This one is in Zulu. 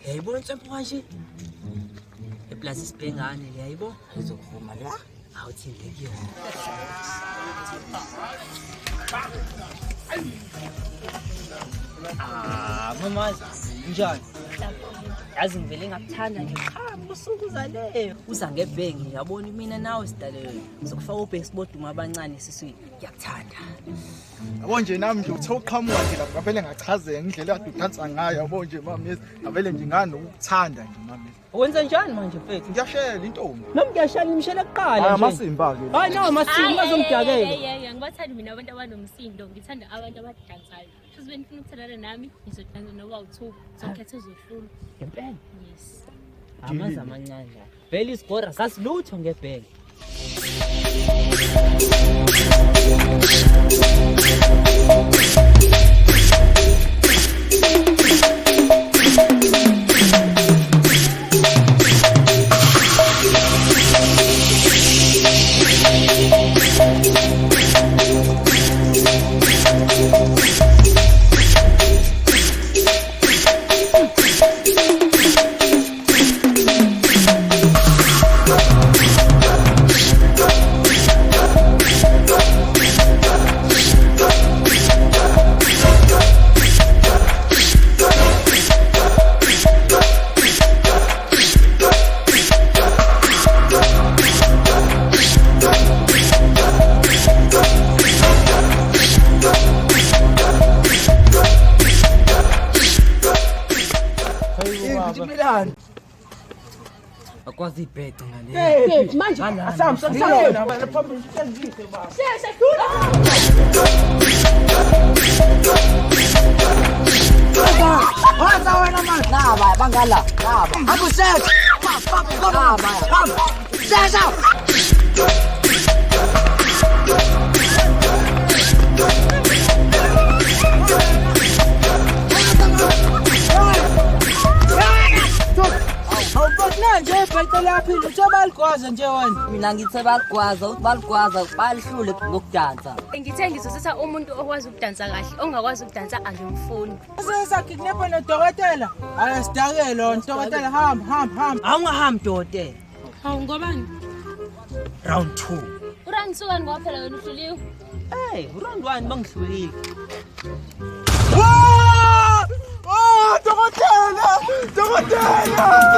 Yayibona inswempu kanje eplaza isibhengane le yayibona Ngizokuvuma la. awuthindekile mama njani yazi ngivele ngakuthanda nje khamba usuku uzaleyo uza ngebhengi yabona mina nawe sidaleyo ngizokufaka ubhekisibodi uma abancane siswini ngiyakuthanda yabo nje nami nje uthe uqhamuka nje lapha ngavele ngachazeka indlela kade udansa ngayo yabo nje mami ngavele nje nganokuthanda nje mami wenza njani manje mfethu ngiyashela intombi noma ngiyashaya ngimshela kuqala nje amasimba ke hayi no amasimba bazongidakela ngibathanda mina abantu abanomsindo ngithanda abantu abadansayo futhi benifuna ukuthandana nami ngizodansa noba u2 zokhetha ezohlula ngempela yes amazi amancane la vele isigora sasilutho ngebhenki akwazi ibhedo ngale Manje asamsana bana phambili senzise ba. Siyadlula Waza wena manje. Naba bangala. Naba. Akusethe. Naba. Sasa. awubonanje ibhedo laphi uThabaligwaza nje wena Mina ngithi baligwaza uthi baligwaza balihlule ngokudansa. ngithe ngizothatha umuntu okwazi ukudansa kahle ongakwazi ukudansa angimfuni sesakidnapha nodokotela ayasidakela udokotela hamba awungahambi dokotela hawu ngobani round 2 urangisuka ngoba phela wena uhluliwe round 1 bangihlulile dokotela